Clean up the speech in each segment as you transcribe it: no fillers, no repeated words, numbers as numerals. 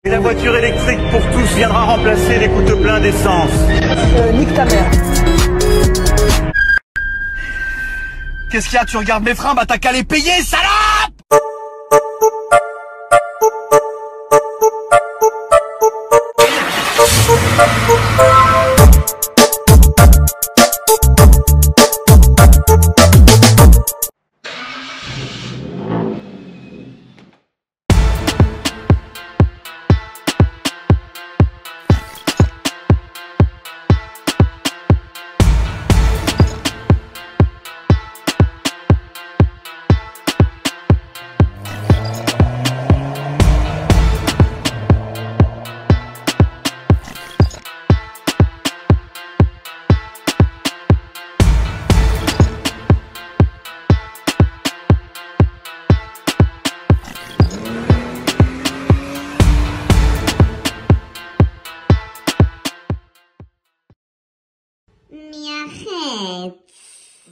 Et la voiture électrique pour tous viendra remplacer les gouttes pleins d'essence. Nique ta mère. Qu'est-ce qu'il y a? Tu regardes mes freins? Bah t'as qu'à les payer, salope!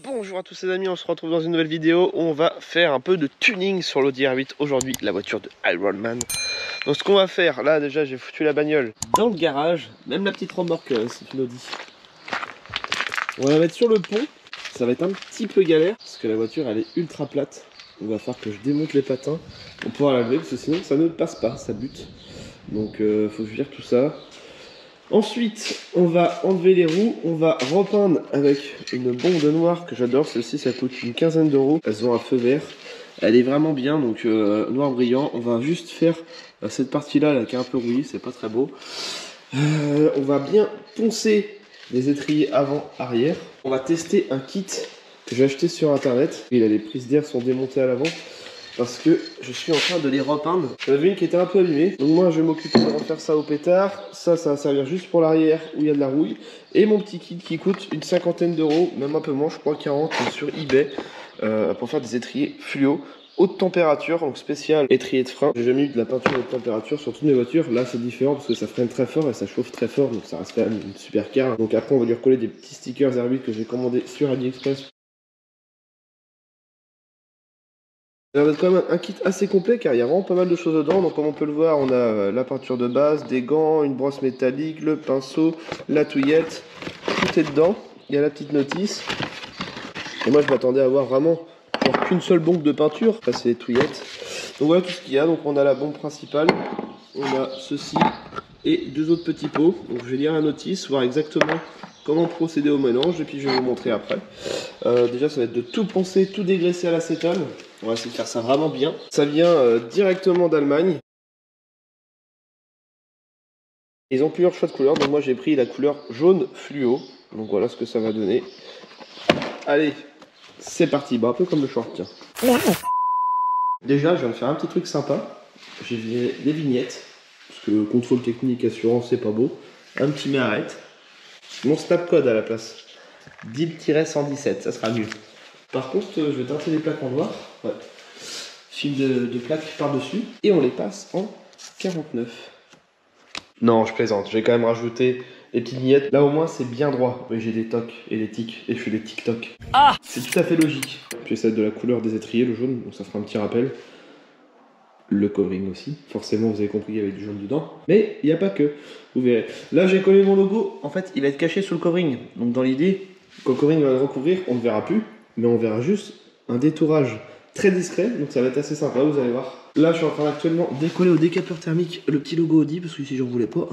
Bonjour à tous les amis, on se retrouve dans une nouvelle vidéo où on va faire un peu de tuning sur l'Audi R8 aujourd'hui, la voiture de Ironman. Donc ce qu'on va faire, là déjà j'ai foutu la bagnole dans le garage, même la petite remorque c'est une Audi. On va la mettre sur le pont, ça va être un petit peu galère parce que la voiture elle est ultra plate. Il va falloir que je démonte les patins pour pouvoir la lever parce que sinon ça ne passe pas, ça bute. Donc faut que je vire tout ça. Ensuite, on va enlever les roues, on va repeindre avec une bombe de noir que j'adore. Celle-ci, ça coûte une quinzaine d'euros. Elles ont un feu vert. Elle est vraiment bien, donc noir brillant. On va juste faire cette partie-là là, qui est un peu rouillée, c'est pas très beau. On va bien poncer les étriers avant-arrière. On va tester un kit que j'ai acheté sur internet. Et là, les prises d'air sont démontées à l'avant. Parce que je suis en train de les repeindre. J'en avais une qui était un peu abîmée. Donc moi je vais m'occuper de refaire ça au pétard. Ça va servir juste pour l'arrière où il y a de la rouille. Et mon petit kit qui coûte une cinquantaine d'euros, même un peu moins, je crois 40 sur eBay. Pour faire des étriers fluo. Haute température, donc spécial étrier de frein. J'ai jamais eu de la peinture haute température sur toutes mes voitures. Là c'est différent parce que ça freine très fort et ça chauffe très fort. Donc ça reste quand même une super car. Donc après on va lui recoller des petits stickers R8 que j'ai commandé sur AliExpress. Ça va être quand même un kit assez complet car il y a vraiment pas mal de choses dedans. Donc comme on peut le voir, on a la peinture de base, des gants, une brosse métallique, le pinceau, la touillette, tout est dedans. Il y a la petite notice. Et moi je m'attendais à avoir vraiment qu'une seule bombe de peinture. Là c'est les touillettes. Donc voilà tout ce qu'il y a. Donc on a la bombe principale, on a ceci et deux autres petits pots. Donc je vais lire la notice, voir exactement comment procéder au mélange et puis je vais vous montrer après. Déjà ça va être de tout poncer, tout dégraisser à l'acétone. On va essayer de faire ça vraiment bien. Ça vient directement d'Allemagne. Ils ont plusieurs choix de couleurs, donc moi j'ai pris la couleur jaune fluo. Donc voilà ce que ça va donner. Allez, c'est parti. Bah, un peu comme le short, tiens. Déjà je viens de faire un petit truc sympa. J'ai viré des vignettes. Parce que contrôle technique, assurance, c'est pas beau. Un petit mais arrête. Mon snap code à la place. DIL-117, ça sera mieux. Par contre, je vais teinter les plaques en noir. Ouais. Film de plaques par-dessus. Et on les passe en 49. Non, je plaisante. J'ai quand même rajouté les petites vignettes. Là, au moins, c'est bien droit. Oui, j'ai des tocs et des tics. Et je fais des TikTok. Ah! C'est tout à fait logique. Puis ça va être de la couleur des étriers, le jaune. Donc ça fera un petit rappel. Le covering aussi. Forcément, vous avez compris qu'il y avait du jaune dedans. Mais il n'y a pas que. Vous verrez. Là, j'ai collé mon logo. En fait, il va être caché sous le covering. Donc dans l'idée, quand le covering va le recouvrir, on ne verra plus. Mais on verra juste un détourage très discret, donc ça va être assez sympa, vous allez voir. Là je suis en train actuellement de décoller au décapeur thermique le petit logo Audi, parce que ici j'en voulais pas.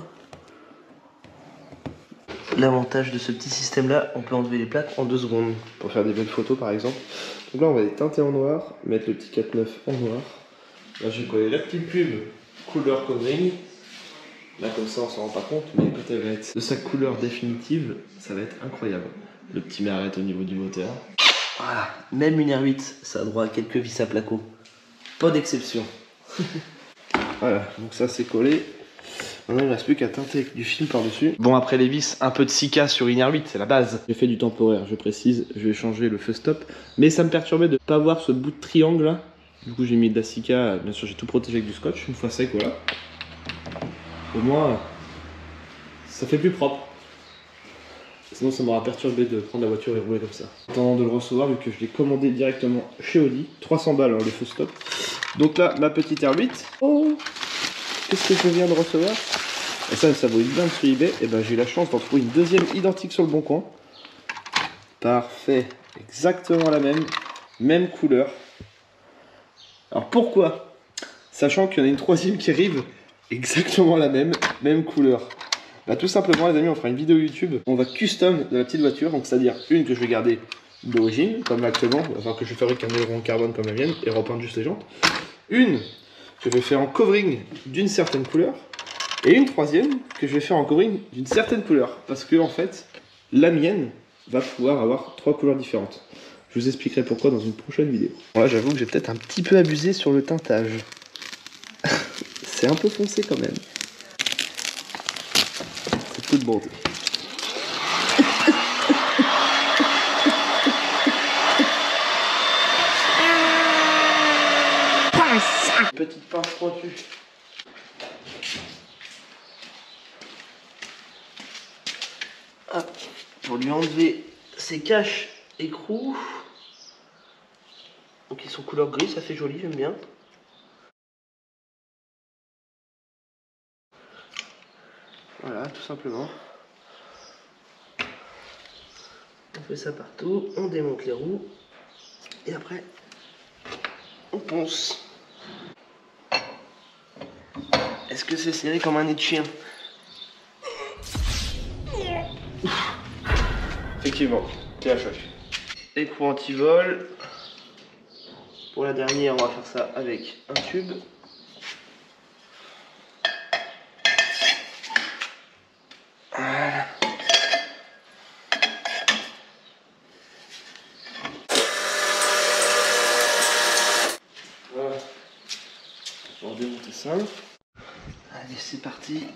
L'avantage de ce petit système là, on peut enlever les plaques en 2 secondes, pour faire des belles photos par exemple. Donc là on va les teinter en noir, mettre le petit 4.9 en noir. Là j'ai collé la petite pub couleur covering. Là comme ça on s'en rend pas compte, mais quand elle va être de sa couleur définitive, ça va être incroyable. Le petit arrête au niveau du moteur. Voilà, même une R8, ça a droit à quelques vis à placo. Pas d'exception. Voilà, donc ça c'est collé. Maintenant il ne reste plus qu'à teinter avec du film par-dessus. Bon, après les vis, un peu de Sika sur une R8, c'est la base. J'ai fait du temporaire, je précise, je vais changer le feu stop. Mais ça me perturbait de ne pas voir ce bout de triangle là. Du coup j'ai mis de la Sika, bien sûr j'ai tout protégé avec du scotch, une fois sec, voilà. Au moins, ça fait plus propre. Sinon ça m'aura perturbé de prendre la voiture et rouler comme ça. En attendant de le recevoir, vu que je l'ai commandé directement chez Audi, 300 balles hein, le feu stop. Donc là, ma petite R8. Oh, qu'est-ce que je viens de recevoir? Et ça vaut une blinde sur eBay. Et ben j'ai eu la chance d'en trouver une deuxième identique sur le bon coin. Parfait, exactement la même couleur. Alors pourquoi? Sachant qu'il y en a une troisième qui arrive, exactement la même couleur. Bah tout simplement les amis, on fera une vidéo YouTube, on va custom de la petite voiture, donc c'est-à-dire une que je vais garder d'origine, comme actuellement, enfin que je fabrique un aileron en carbone comme la mienne, et repeindre juste les jantes. Une que je vais faire en covering d'une certaine couleur, et une troisième que je vais faire en covering d'une certaine couleur, parce que en fait, la mienne va pouvoir avoir 3 couleurs différentes. Je vous expliquerai pourquoi dans une prochaine vidéo. Bon là j'avoue que j'ai peut-être un petit peu abusé sur le teintage. C'est un peu foncé quand même. C'est toute bonté. Petite pince pointue. Hop, pour lui enlever ses caches écrous. Donc ils sont couleur gris, ça fait joli, j'aime bien. Voilà, tout simplement. On fait ça partout, on démonte les roues. Et après, on ponce. Est-ce que c'est serré comme un nez de chien? Effectivement, c'est la choc. Écrou anti-vol. Pour la dernière, on va faire ça avec un tube. Voilà. Voilà. On va démonter ça. Allez, c'est parti.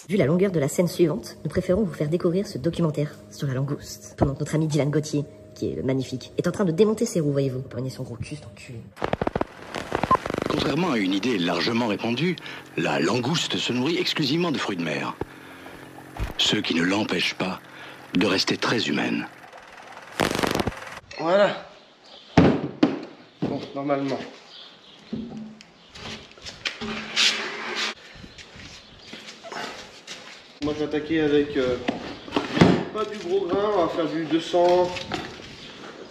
Vu la longueur de la scène suivante, nous préférons vous faire découvrir ce documentaire sur la langouste. Pendant que notre ami Dylan Gauthier, qui est le magnifique, est en train de démonter ses roues, voyez-vous. Prenez son gros cul, son cul. Contrairement à une idée largement répandue, la langouste se nourrit exclusivement de fruits de mer. Ce qui ne l'empêche pas de rester très humaine. Voilà. Bon, normalement. Moi je vais attaquer avec pas du gros grain, on va faire du 200,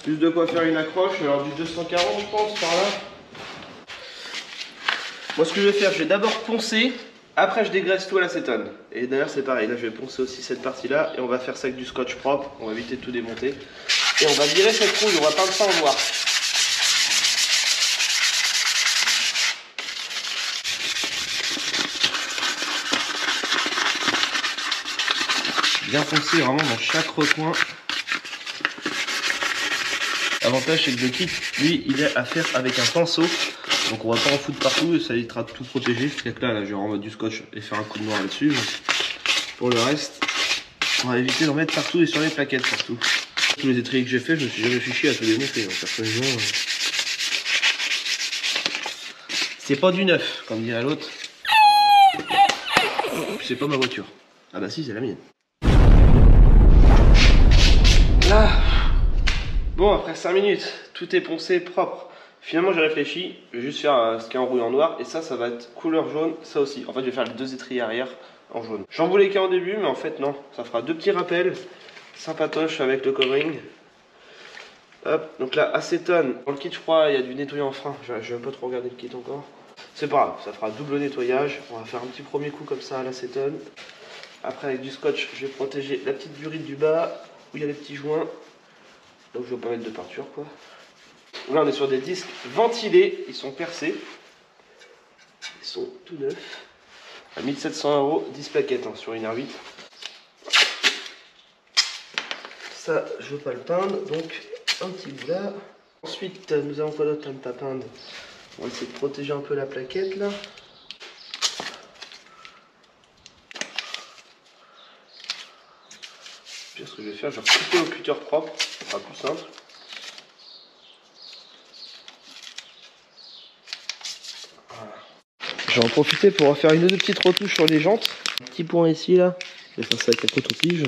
plus de quoi faire une accroche, alors du 240 je pense par là. Moi ce que je vais faire, je vais d'abord poncer, après je dégraisse tout à l'acétone. Et d'ailleurs c'est pareil, là je vais poncer aussi cette partie là et on va faire ça avec du scotch propre, on va éviter de tout démonter. Et on va virer cette rouille, on va peindre ça en noir. Bien foncer vraiment dans chaque recoin. L'avantage c'est que le kit, lui, il est à faire avec un pinceau. Donc on va pas en foutre partout et ça évitera de tout protéger. Jusqu'à que là, je vais remettre du scotch et faire un coup de noir là-dessus. Pour le reste, on va éviter d'en mettre partout et sur les plaquettes surtout. Tous les étriers que j'ai fait, je me suis jamais fiché à tout démonter. Donc personnellement, c'est pas du neuf, comme dirait l'autre. C'est pas ma voiture. Ah bah si, c'est la mienne. Là, bon après 5 minutes, tout est poncé, propre. Finalement j'ai réfléchi, je vais juste faire ce qui est enroulé en noir et ça va être couleur jaune, ça aussi. En fait je vais faire les 2 étriers arrière en jaune. J'en voulais qu'un au début mais en fait non, ça fera 2 petits rappels, sympatoche avec le covering. Hop, donc là acétone, dans le kit je crois il y a du nettoyant frein, je vais un peu trop regarder le kit encore. C'est pas grave, ça fera double nettoyage, on va faire un petit premier coup comme ça à l'acétone. Après avec du scotch je vais protéger la petite durite du bas. Où il y a les petits joints, donc je ne vais pas mettre de peinture quoi. Là on est sur des disques ventilés, ils sont percés, ils sont tout neufs, à 1700 €, 10 plaquettes hein, sur une R8. Ça je veux pas le peindre, donc un petit bout là. Ensuite nous avons quoi d'autre à ne pas peindre? On va essayer de protéger un peu la plaquette là. Ce que je vais faire, je vais recouper au cutter propre, ce sera plus simple. Voilà. Je vais en profiter pour faire une ou deux petites retouches sur les jantes. Un petit point ici là, je vais faire ça avec la coton-tige.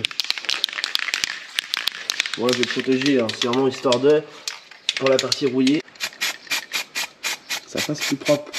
Moi, je vais protéger, hein. C'est vraiment histoire de, pour la partie rouillée, ça fasse plus propre.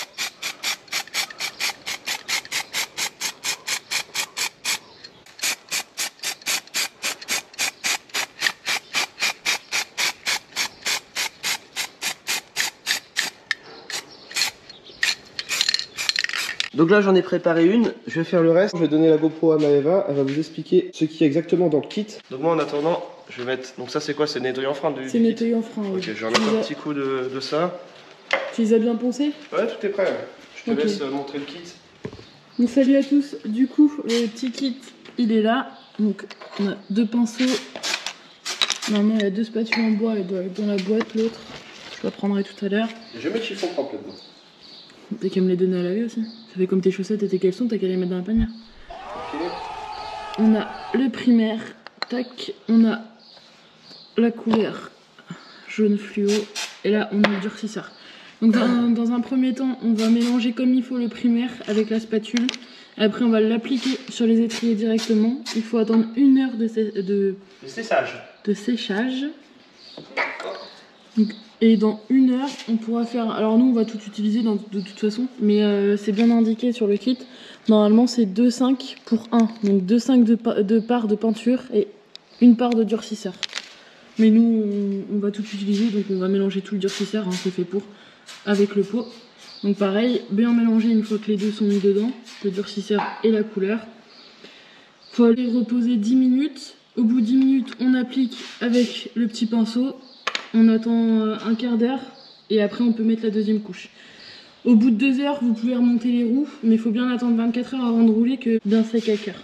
Donc là j'en ai préparé une, je vais faire le reste. Je vais donner la GoPro à Maëva, elle va vous expliquer ce qu'il y a exactement dans le kit. Donc moi en attendant, je vais mettre, donc ça c'est quoi, c'est nettoyant frein du C'est nettoyant frein, oui. Ok, je vais remettre un petit coup de ça. Tu les as bien poncés? Ouais, tout est prêt, ouais. Je te Ok. laisse montrer le kit. Donc salut à tous, du coup le petit kit il est là. Donc on a 2 pinceaux. Normalement il y a 2 spatules en bois, elle doit être dans la boîte, l'autre je la prendrai tout à l'heure. Je vais mettre chiffon propre là-dedans. T'as qu'à me les donner à laver aussi. Ça fait comme tes chaussettes et tes caleçons, t'as qu'à les mettre dans la panière. Ok. On a le primaire, tac, on a la couleur jaune fluo et là on a le durcisseur. Donc dans un premier temps, on va mélanger comme il faut le primaire avec la spatule. Après on va l'appliquer sur les étriers directement. Il faut attendre 1 heure de séchage. Donc, et dans 1 heure, on pourra faire... Alors nous, on va tout utiliser de toute façon, mais c'est bien indiqué sur le kit. Normalement, c'est 2,5 pour 1. Donc 2,5 de part de peinture et 1 part de durcisseur. Mais nous, on va tout utiliser, donc on va mélanger tout le durcisseur, hein, c'est fait pour, avec le pot. Donc pareil, bien mélanger une fois que les deux sont mis dedans, le durcisseur et la couleur. Il faut aller reposer 10 minutes. Au bout de 10 minutes, on applique avec le petit pinceau. On attend un quart d'heure et après on peut mettre la deuxième couche. Au bout de 2 heures, vous pouvez remonter les roues, mais il faut bien attendre 24 heures avant de rouler que bien sec à cœur.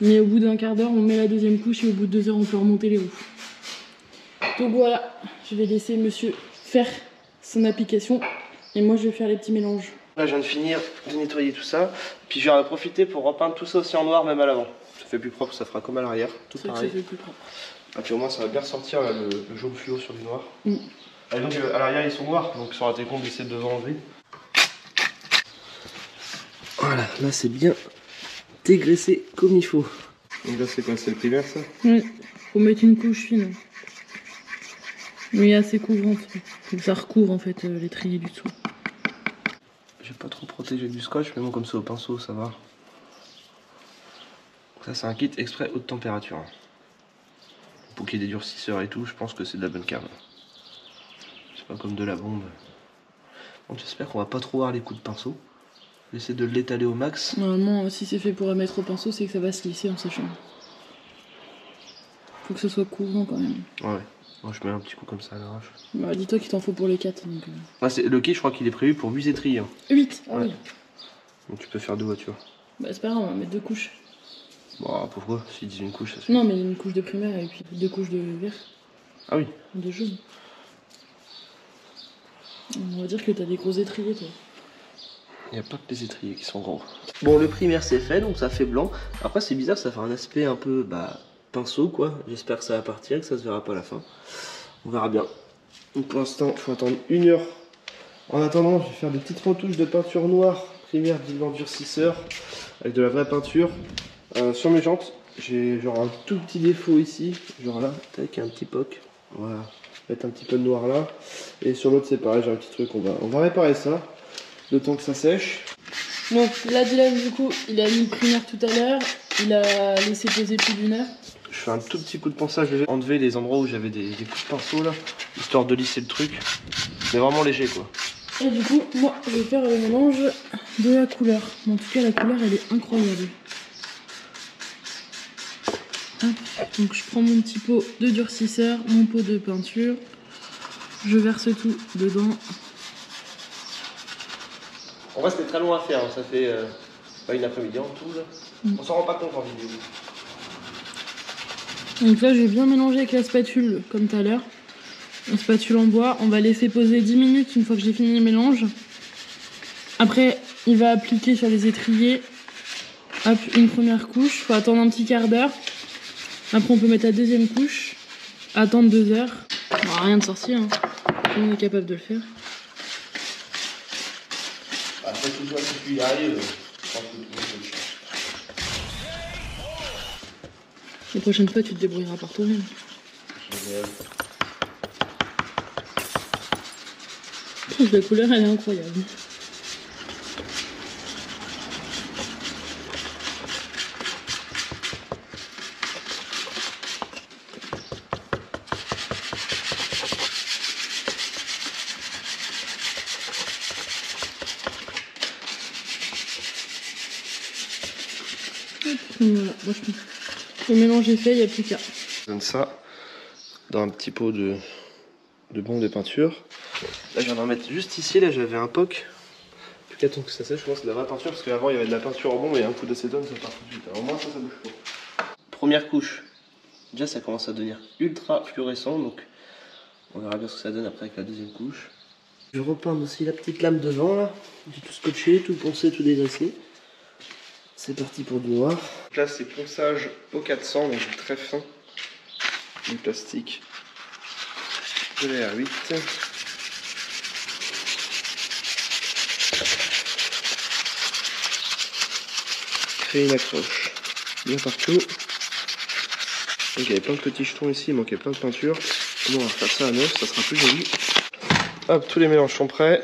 Mais au bout d'un quart d'heure, on met la deuxième couche et au bout de 2 heures, on peut remonter les roues. Donc voilà, je vais laisser monsieur faire son application et moi je vais faire les petits mélanges. Là je viens de finir de nettoyer tout ça, puis je vais en profiter pour repeindre tout ça aussi en noir même à l'avant. Ça fait plus propre, ça fera comme à l'arrière, tout C'est vrai pareil. que ça fait plus propre. Et puis au moins ça va bien ressortir là, le jaune fluo sur du noir. Mm. Et donc à l'arrière ils sont noirs, donc ça aurait été con d'essayer de les enlever. Voilà, là c'est bien dégraissé comme il faut. Donc là c'est quoi, c'est le primaire ça? Oui, faut mettre une couche fine. Mais assez couvrante. Faut que ça recouvre en fait l'étrier du dessous. J'ai pas trop protégé du scotch, mais bon comme ça au pinceau ça va. Ça c'est un kit exprès haute température. Pour qu'il y ait des durcisseurs et tout, je pense que c'est de la bonne cave. C'est pas comme de la bombe. Donc j'espère qu'on va pas trop avoir les coups de pinceau. J'essaie de l'étaler au max. Normalement, si c'est fait pour la mettre au pinceau, c'est que ça va se lisser en séchant. Faut que ce soit couvrant quand même. Ouais. Moi je mets un petit coup comme ça à l'arrache. Bah, dis-toi qu'il t'en faut pour les 4. Donc, Ah, le kit je crois qu'il est prévu pour 8 étriers. Hein. 8. Ah Ouais. oui. Donc tu peux faire 2 voitures. Bah c'est pas grave, on va mettre 2 couches. Bon pourquoi? S'ils disent une couche ça suffit. Non, mais une couche de primaire et puis 2 couches de vert. Ah oui. De jaune. On va dire que t'as des gros étriers toi. Il n'y a pas que les étriers qui sont gros. Bon le primaire c'est fait, donc ça fait blanc. Après c'est bizarre, ça fait un aspect un peu pinceau quoi. J'espère que ça va partir, que ça se verra pas à la fin. On verra bien. Donc pour l'instant il faut attendre 1 heure. En attendant je vais faire des petites retouches de peinture noire. Primaire diluant durcisseur. Avec de la vraie peinture. Sur mes jantes, j'ai genre un tout petit défaut ici. Genre là, avec un petit poc. Voilà. Mettre un petit peu de noir là. Et sur l'autre c'est pareil, j'ai un petit truc. On va réparer ça. Le temps que ça sèche. Donc là Dylan du coup il a mis le primaire tout à l'heure. Il a laissé poser plus d'1 heure. Je fais un tout petit coup de ponçage, je vais enlever les endroits où j'avais des coups de pinceau là, histoire de lisser le truc. Mais vraiment léger quoi. Et du coup, moi, je vais faire le mélange de la couleur. En tout cas, la couleur, elle est incroyable. Hop. Donc, je prends mon petit pot de durcisseur, mon pot de peinture. Je verse tout dedans. En vrai, c'était très long à faire, hein. Ça fait pas une après-midi en tout là. On s'en rend pas compte en vidéo. Donc là, je vais bien mélanger avec la spatule, comme tout à l'heure. Une spatule en bois, on va laisser poser 10 minutes une fois que j'ai fini le mélange. Après, il va appliquer sur les étriers. Hop, une première couche, faut attendre un petit quart d'heure. Après, on peut mettre la deuxième couche, attendre 2 heures. Bon, rien de sorcier, hein. Tout le monde est capable de le faire. Après tout ça, si tu y arrives, je pense que tout le monde peut le faire. La prochaine fois, tu te débrouilleras par toi-même. Je La couleur elle est incroyable. Voilà, moi je pense. Le mélange est fait, il n'y a plus qu'à. Je donne ça dans un petit pot de bombe de peinture. Là je viens d'en mettre juste ici, là j'avais un poc. Plus qu'à temps que ça sèche, je pense que c'est de la vraie peinture parce qu'avant il y avait de la peinture en bombe et un coup d'acétone ça part tout de suite. Alors au moins ça bouge pas. Première couche. Déjà ça commence à devenir ultra fluorescent, donc on verra bien ce que ça donne après avec la deuxième couche. Je repeins aussi la petite lame devant là. J'ai tout scotché, tout poncé, tout dégraissé. C'est parti pour du noir. Donc là c'est ponçage au 400, donc très fin. Du plastique de la R8. Créer une accroche bien partout. Donc il y avait plein de petits jetons ici, il manquait plein de peinture. On va faire ça à neuf, ça sera plus joli. Hop, tous les mélanges sont prêts.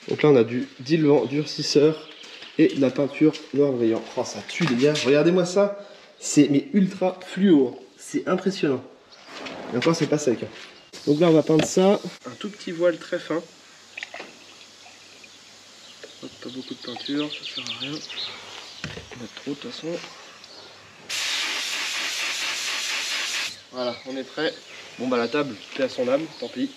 Donc là on a du diluant durcisseur et de la peinture noir brillant. Oh ça tue les gars, regardez-moi ça. C'est mais ultra fluo, c'est impressionnant. Et encore c'est pas sec. Donc là on va peindre ça. Un tout petit voile très fin. Hop, pas beaucoup de peinture, ça sert à rien. On va trop de toute façon. Voilà, on est prêt. Bon bah la table, paix à son âme, tant pis.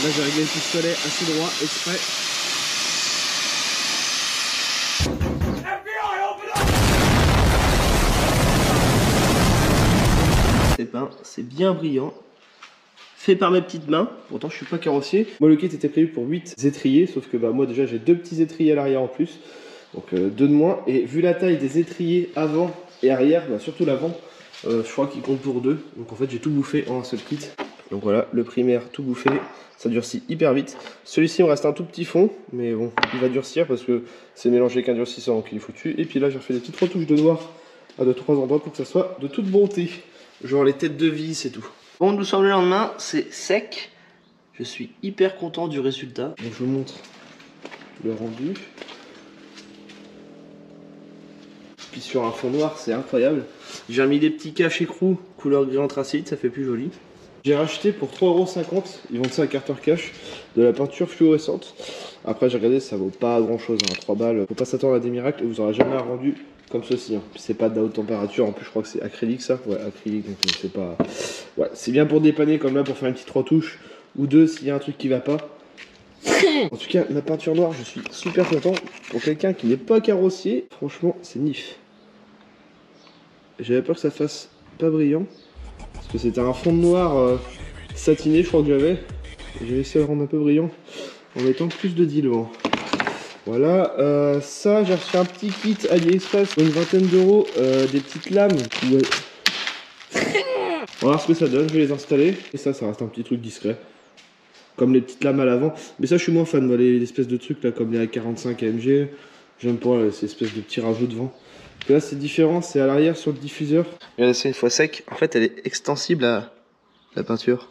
Là j'ai réglé le pistolet assez droit, exprès. C'est peint, c'est bien brillant. Fait par mes petites mains, pourtant je suis pas carrossier. Moi le kit était prévu pour 8 étriers, sauf que bah, moi déjà j'ai 2 petits étriers à l'arrière en plus. Donc 2 de moins. Et vu la taille des étriers avant et arrière, bah, surtout l'avant, je crois qu'il compte pour 2. Donc en fait j'ai tout bouffé en un seul kit. Donc voilà, le primaire tout bouffé, ça durcit hyper vite. Celui-ci il me reste un tout petit fond, mais bon, il va durcir parce que c'est mélangé avec un durcisseur donc il est foutu. Et puis là j'ai refait des petites retouches de noir à 2-3 endroits pour que ça soit de toute bonté. Genre les têtes de vis et tout. Bon, nous sommes le lendemain, c'est sec. Je suis hyper content du résultat. Donc je vous montre le rendu. Puis sur un fond noir, c'est incroyable. J'ai remis des petits caches écrous couleur gris anthracite, ça fait plus joli. J'ai racheté pour 3,50 €, ils vendent ça à Carter Cash, de la peinture fluorescente. Après j'ai regardé, ça vaut pas grand chose, hein, 3 balles. Faut pas s'attendre à des miracles et vous aurez jamais un rendu comme ceci. Hein. C'est pas de la haute température, en plus je crois que c'est acrylique ça. Ouais, acrylique, donc c'est pas... Ouais, c'est bien pour dépanner comme là, pour faire une petite retouche ou deux s'il y a un truc qui va pas. En tout cas, la peinture noire, je suis super content. Pour quelqu'un qui n'est pas carrossier, franchement, c'est nif. J'avais peur que ça fasse pas brillant. Parce que c'était un fond de noir satiné, je crois que j'avais. J'ai essayé de le rendre un peu brillant en mettant plus de diluant. Voilà, ça, j'ai reçu un petit kit AliExpress pour une vingtaine d'euros, des petites lames. Ouais. On va voir ce que ça donne, je vais les installer. Et ça reste un petit truc discret. Comme les petites lames à l'avant. Mais ça, je suis moins fan, moi, les espèces de trucs là, comme les A45 AMG. J'aime pas ces espèces de petits rajouts devant. Donc là, c'est différent, c'est à l'arrière sur le diffuseur. Regardez ça une fois sec. En fait, elle est extensible à la peinture.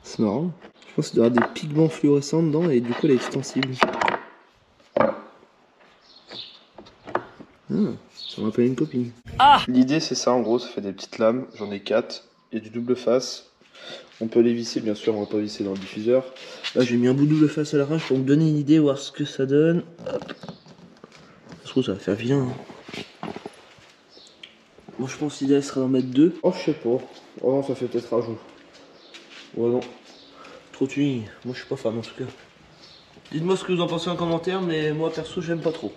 C'est marrant. Je pense qu'il doit y avoir des pigments fluorescents dedans et du coup, elle est extensible. Ça me rappelle une copine. Ah, l'idée, c'est ça en gros. Ça fait des petites lames. J'en ai 4. Il y a du double face. On peut les visser, bien sûr, on va pas visser dans le diffuseur. Là, j'ai mis un bout de double face à l'arrache pour me donner une idée, voir ce que ça donne. Hop. Je trouve que ça va faire bien. Hein. Moi, je pense que l'idée serait d'en mettre 2. Oh, je sais pas. Oh non, ça fait peut-être rajout. Ouais, non. Trop tuning. Moi, je suis pas fan en tout cas. Dites-moi ce que vous en pensez en commentaire, mais moi, perso, j'aime pas trop.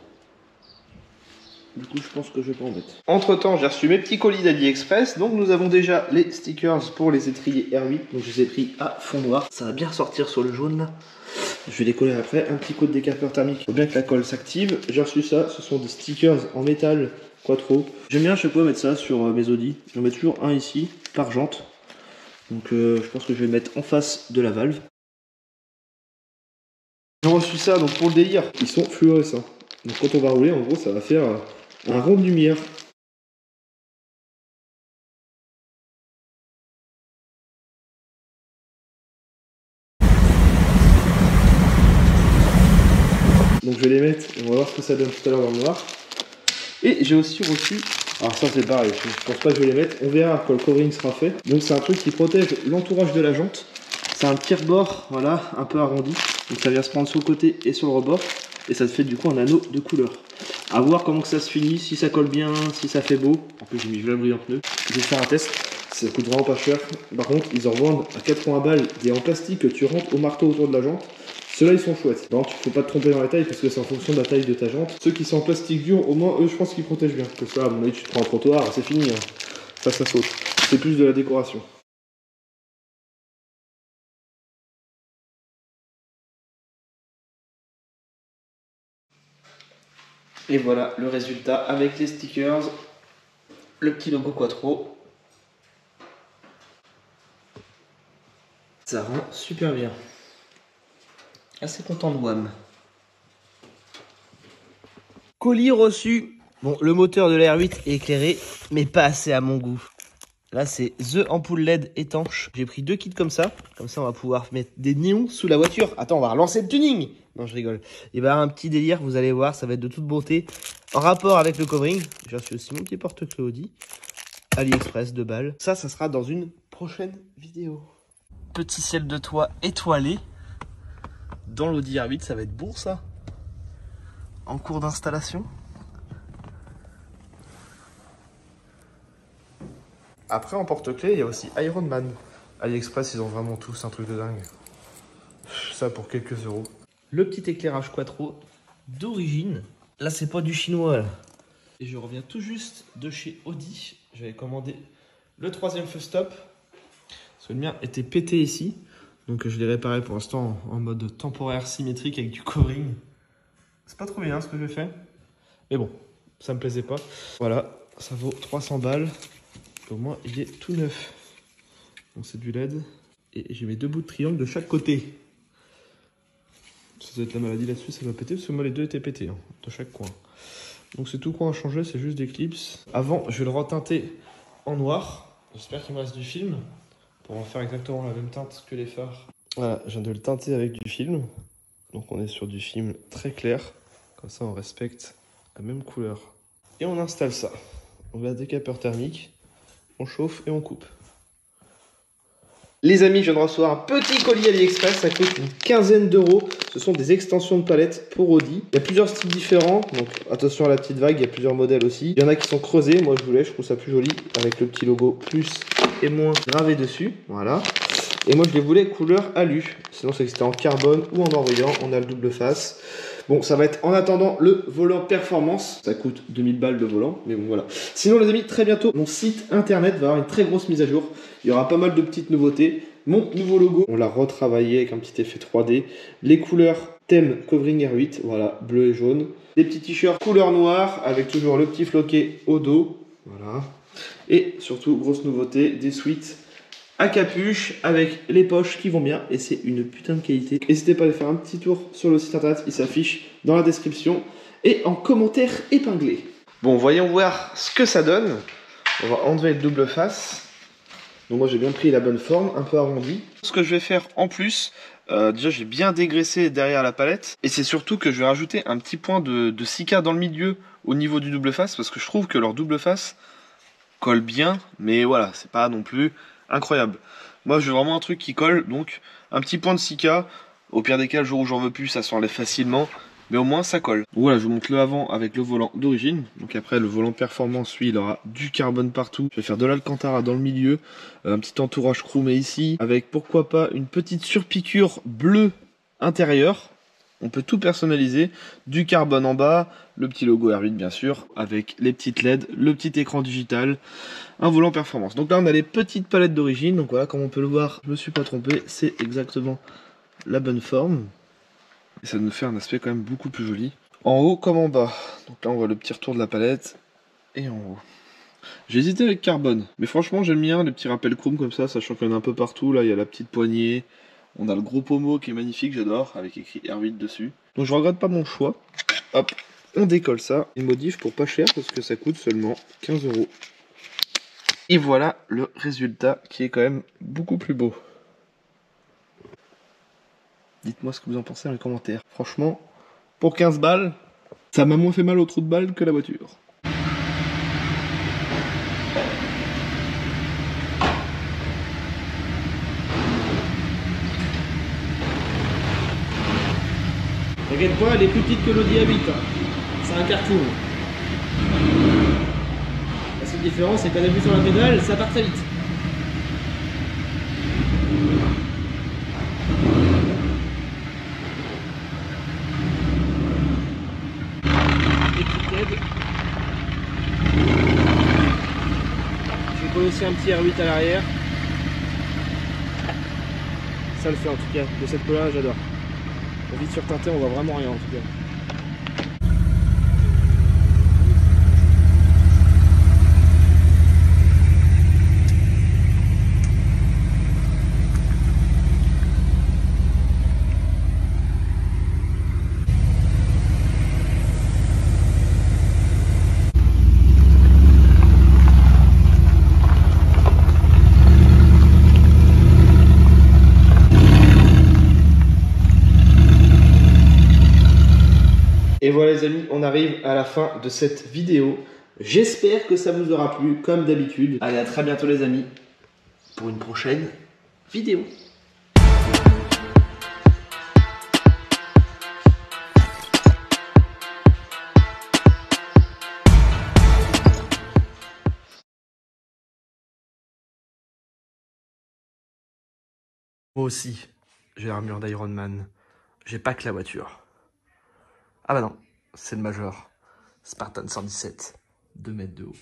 Du coup, je pense que je vais pas en mettre. Entre temps, j'ai reçu mes petits colis d'AliExpress. Donc, nous avons déjà les stickers pour les étriers R8. Donc, je les ai pris à fond noir. Ça va bien ressortir sur le jaune là. Je vais les coller après. Un petit code décapeur thermique. Il faut bien que la colle s'active. J'ai reçu ça. Ce sont des stickers en métal Quattro. J'aime bien à chaque fois mettre ça sur mes Audi. J'en mets toujours un ici, par jante. Donc je pense que je vais le mettre en face de la valve. J'ai reçu ça donc pour le délire. Ils sont fluorescents. Donc quand on va rouler, en gros, ça va faire un rond de lumière. Donc je vais les mettre et on va voir ce que ça donne tout à l'heure dans le noir. Et j'ai aussi reçu, alors ça c'est pareil, je pense pas que je vais les mettre, on verra quand le covering sera fait. Donc c'est un truc qui protège l'entourage de la jante. C'est un tire-bord, voilà, un peu arrondi. Donc ça vient se prendre sur le côté et sur le rebord. Et ça te fait du coup un anneau de couleur. À voir comment que ça se finit, si ça colle bien, si ça fait beau. En plus j'ai mis le brillant pneu. Je vais faire un test. Ça coûte vraiment pas cher. Par contre ils en revendent à 80 balles des en plastique que tu rentres au marteau autour de la jante. Ceux-là ils sont chouettes. Par contre il faut pas te tromper dans la taille parce que c'est en fonction de la taille de ta jante. Ceux qui sont en plastique dur, au moins eux je pense qu'ils protègent bien. Parce que ça à mon avis tu te prends un trottoir, c'est fini. Hein. Ça saute. C'est plus de la décoration. Et voilà le résultat avec les stickers, le petit logo Quattro. Ça rend super bien. Assez content de WAM. Colis reçu. Bon, le moteur de l'R8 est éclairé, mais pas assez à mon goût. Là, c'est The Ampoule LED étanche. J'ai pris 2 kits comme ça. Comme ça, on va pouvoir mettre des néons sous la voiture. Attends, on va relancer le tuning. Non, je rigole. Il va y avoir un petit délire, vous allez voir, ça va être de toute beauté. En rapport avec le covering. J'ai reçu aussi mon petit porte-clés Audi. AliExpress, 2 balles. Ça sera dans une prochaine vidéo. Petit ciel de toit étoilé. Dans l'Audi R8, ça va être bon ça. En cours d'installation. Après, en porte-clés, il y a aussi Iron Man. AliExpress, ils ont vraiment tous un truc de dingue. Ça pour quelques euros. Le petit éclairage Quattro d'origine. Là, c'est pas du chinois. Là. Et je reviens tout juste de chez Audi. J'avais commandé le 3e feu stop. Parce que le mien était pété ici. Donc je l'ai réparé pour l'instant en mode temporaire symétrique avec du covering. C'est pas trop bien ce que j'ai fait. Mais bon, ça me plaisait pas. Voilà, ça vaut 300 balles. Au moins, il est tout neuf. Donc c'est du LED. Et j'ai mes 2 bouts de triangle de chaque côté. Ça doit être la maladie là-dessus, ça va péter. Parce que moi, les 2 étaient pétés, hein, de chaque coin. Donc c'est tout quoi à changer, c'est juste des clips. Avant, je vais le reteinter en noir. J'espère qu'il me reste du film. Pour en faire exactement la même teinte que les phares. Voilà, je viens de le teinter avec du film. Donc on est sur du film très clair. Comme ça, on respecte la même couleur. Et on installe ça. On met un décapeur thermique. On chauffe et on coupe. Les amis, je viens de recevoir un petit colis AliExpress, ça coûte une quinzaine d'euros. Ce sont des extensions de palettes pour Audi. Il y a plusieurs styles différents, donc attention à la petite vague, il y a plusieurs modèles aussi. Il y en a qui sont creusés, moi je voulais, je trouve ça plus joli, avec le petit logo plus et moins gravé dessus, voilà. Et moi je les voulais couleur alu, sinon c'est que c'était en carbone ou en noir brillant, on a le double face. Bon, ça va être en attendant le volant performance. Ça coûte 2000 balles le volant, mais bon voilà. Sinon les amis, très bientôt, mon site internet va avoir une très grosse mise à jour. Il y aura pas mal de petites nouveautés. Mon nouveau logo, on l'a retravaillé avec un petit effet 3D. Les couleurs thème covering R8, voilà, bleu et jaune. Des petits t-shirts couleur noire avec toujours le petit floquet au dos, voilà. Et surtout, grosse nouveauté, des sweats à capuche avec les poches qui vont bien et c'est une putain de qualité. N'hésitez pas à aller faire un petit tour sur le site internet, il s'affiche dans la description et en commentaire épinglé. Bon, voyons voir ce que ça donne. On va enlever le double face. Donc moi j'ai bien pris la bonne forme, un peu arrondi. Ce que je vais faire en plus, déjà j'ai bien dégraissé derrière la palette et c'est surtout que je vais rajouter un petit point de Sika dans le milieu au niveau du double face parce que je trouve que leur double face colle bien, mais voilà, c'est pas non plus incroyable. Moi je veux vraiment un truc qui colle, donc un petit point de Sika. Au pire des cas, le jour où j'en veux plus, ça s'enlève facilement, mais au moins ça colle. Voilà, je vous montre le avant avec le volant d'origine. Donc après, le volant performance, lui, il aura du carbone partout. Je vais faire de l'Alcantara dans le milieu, un petit entourage chromé ici, avec pourquoi pas une petite surpiqûre bleue intérieure. On peut tout personnaliser, du carbone en bas, le petit logo R8 bien sûr, avec les petites LED, le petit écran digital, un volant performance. Donc là on a les petites palettes d'origine, donc voilà, comme on peut le voir, je me suis pas trompé, c'est exactement la bonne forme. Et ça nous fait un aspect quand même beaucoup plus joli. En haut comme en bas, donc là on voit le petit retour de la palette, et en haut. J'ai hésité avec carbone, mais franchement j'aime bien les petits rappels chrome comme ça, sachant qu'il y en a un peu partout. Là il y a la petite poignée, on a le gros pommeau qui est magnifique, j'adore, avec écrit R8 dessus. Donc je regrette pas mon choix. Hop, on décolle ça, et modif pour pas cher parce que ça coûte seulement 15 €. Et voilà le résultat qui est quand même beaucoup plus beau. Dites-moi ce que vous en pensez dans les commentaires. Franchement, pour 15 balles, ça m'a moins fait mal au trou de balle que la voiture. T'inquiète pas, elle est plus petite que l'Audi A8. C'est un cartoon. La seule différence, c'est qu'on appuie sur la pédale, ça part très vite. J'ai collé aussi un petit R8 à l'arrière. Ça le fait en tout cas. De cette peau-là, j'adore. La vitre surteintée, on voit vraiment rien en tout cas. Et voilà les amis, on arrive à la fin de cette vidéo. J'espère que ça vous aura plu, comme d'habitude. Allez, à très bientôt les amis, pour une prochaine vidéo. Moi aussi, j'ai l'armure d'Iron Man. J'ai pas que la voiture. Ah bah non, c'est le Major. Spartan 117, 2 mètres de haut.